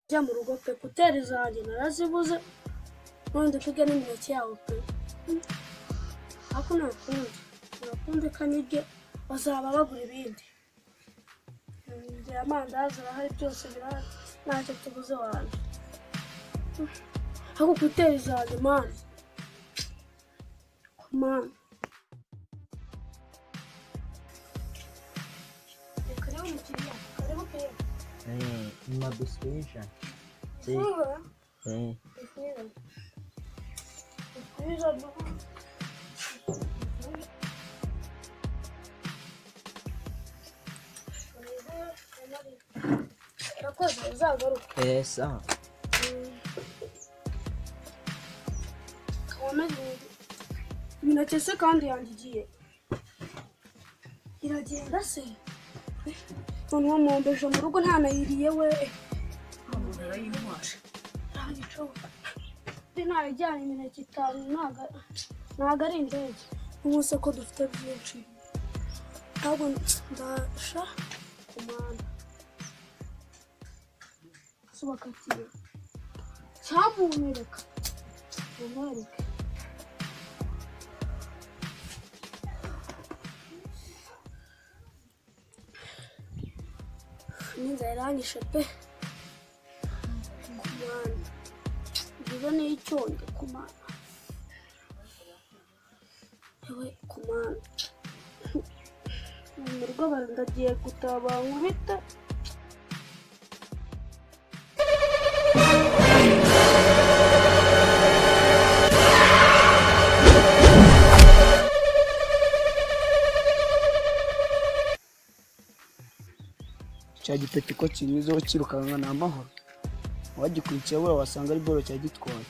jya mu rugo pe kuteri zanjye narazibuze none ndafite n'imineke yawe pe ako nakunze kanirye bazaba bagura ibindi amandazi arahari byose birahari ntacyo tubuze wanjye ako kuteri zanjye mani karibu mukiriya karibu pe uma biscuit. Sim. Essa. Imineke se kandi yangigiye iragenda se noneho mwombeje mu rugo ntanayiriye we nayijyana imineke 5 ntago ari indege umunsi ko dufite byinshi ntabwo ndasha kumana subakatiye cyamumereka umwereke ninza iranyishe pe kumana biba n'icyonge kumana yewe kumana mu rugo ndagiye gutaba nkubita cya gipeti ko kinyuzeho kirukanka n'amahoro wagikurikiye we wasanga ari boro cyagitwaye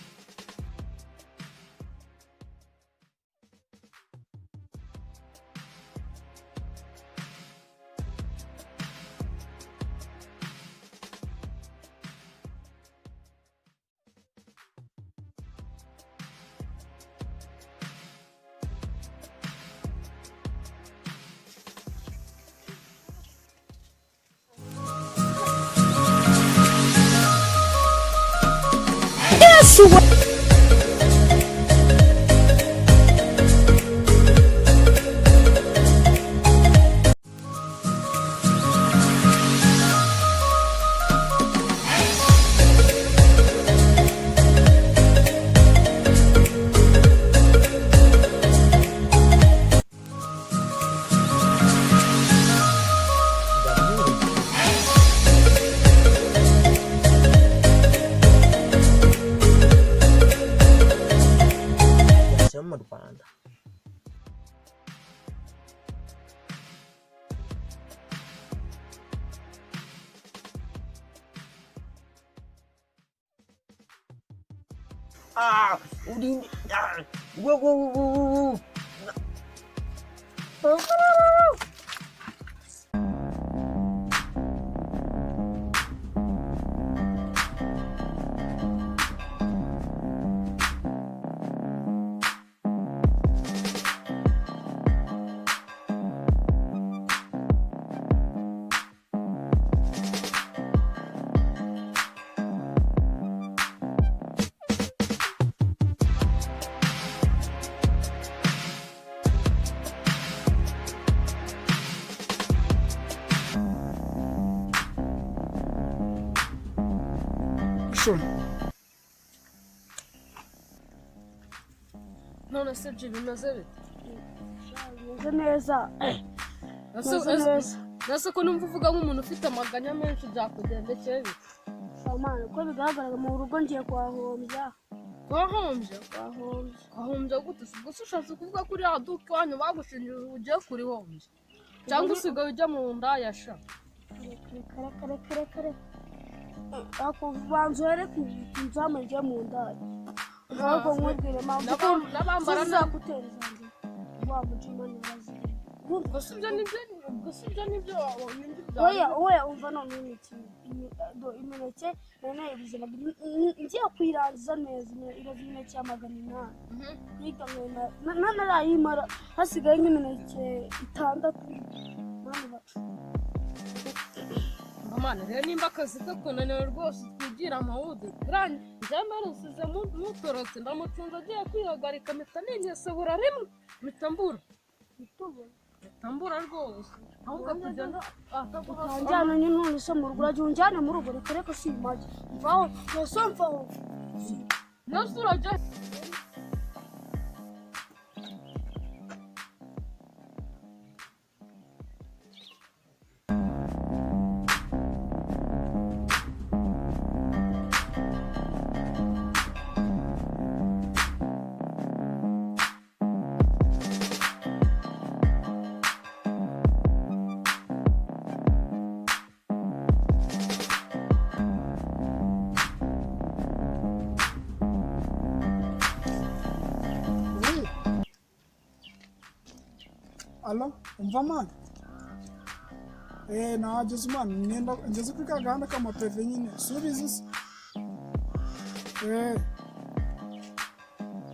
mu Rwanda. Udin. Wow. none se bimeze bite neza nase ko numva uvuga nk'umuntu ufite amaganya menshi byakugendekeye bite Samana ko bigaragara mu rugo ngiye kwahombya gute gusa ushatse kuvuga kuri aduka wanyu bagushinjije ugiye kuri hombye cyangwa usigaye ujya mu nda yasha kare ako banzore kunzama ngiye mu nda ntabwo nkubwire mpamvu n'abambara nakutereza nje wa mujima nirazi gusa ibyo nibyo oya umva none imineke none ibizima ngiye kwirangiza neza imineke y'amagana 8 yiga none arayimara hasigaye nk'imineke 6 Amana rero nimba akazi kakunaniwe rwose twigira amahudi njya narusize mutorotse ndamucunze agiye kwihagarika mpita ninyesebura rimwe mpita mbura rwose ahubwo tugenda utanjyana n'intuntu se mu rugo uragiye unjyane mu rugo reka reka simajye mvaho yose mvaho nose urajya Alo, umva mani? Nahageze mani, ngeze kuri ka gahanda k'amapeve nyine, subizi se?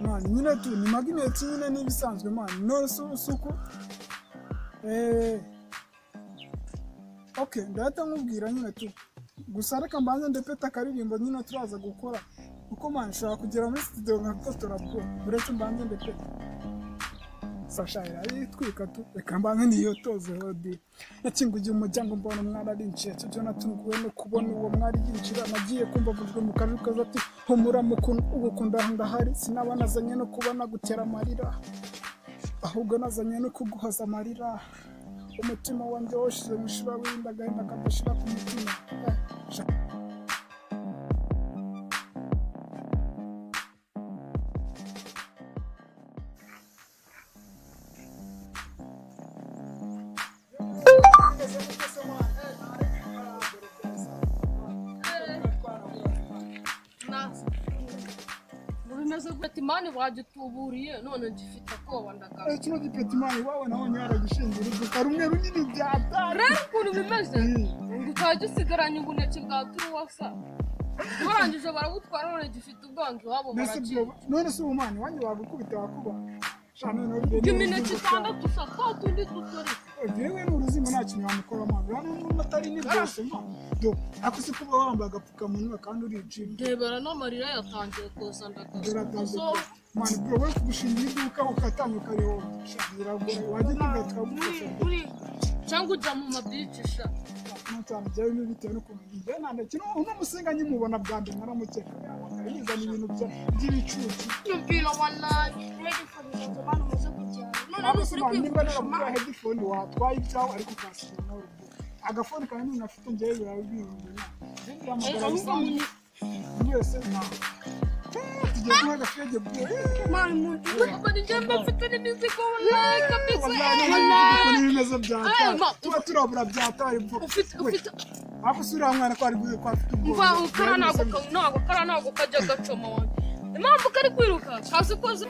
Mani, nyine tu, ni magineti nyine n'ibisanzwe mani, none suku? Okay, ndahita nkubwira nyine tu. Gusa reka mbanze ndepeta akaririmbo nyine turaza gukora, kuko mani nshobora kugera muri studio nkakotora bwo, uretse mbanze ndepeta. Sasha yitwika tu reka mbanze niyotoze hodi nakingugiye umuryango mbona umwana ari incece byo natunguwe no kubona uwo mwari yinjira nagiye kumva avuzwe mu kajwi kaza ati humura ugukunda ndahari sinabanazanye no kubona gutera amarira ahubwo nazanye no kuguhoza amarira umutima wanjye washize mushira winda gahinda kadashira ku mutima bimeze gute mani wagituburiye none ngifite akoba ndagaruka kino gipetimani wawe naho nyaragishingira uduka rumwe runini byatari rero ukuntu bimeze ngo ukaba gisigaranye ubuneke bwa turuwasa barangije barabutwara none gifite ubwange iwabo barakiba none se umani wanjye wagukubita wakuba imineke itandatu sa twa tundi dutori yewe n'uruzima nta kintu wamukora mani rero n'umuntu atari ni byose mani ako si kuba wambaye agapfukamunwa kandi uri ijimye ndebera n'amarira yatangiye kuza ndagasoza mani bro we kugushingira iduka ukatanya ukarihomba biragora wajya tugatwagufasha cyangwa ujya mu mabici sha n'utanu byawe bitewe n'ukuntu njye nandekino uno musenga nkimubona bwa mbere naramukeka yizana ibintu by'ibicucu nyumvira wallahi niba naramubwira headphone watwaye ibyawe ariko ukasiga nawe agafone kawe nyine afite njyewe birabihamagara wese ntawe tugiye kuba agafege bwo mani njye mfite n'imizigo wallahi kabisa wallahi n'ibimeze byatari tuba turabura byatari ufite ako sura mwana ko ari guye ko afite ubwo ukara ntabwo kajya gacoma wanjye impamvu kari kwiruka kazi koze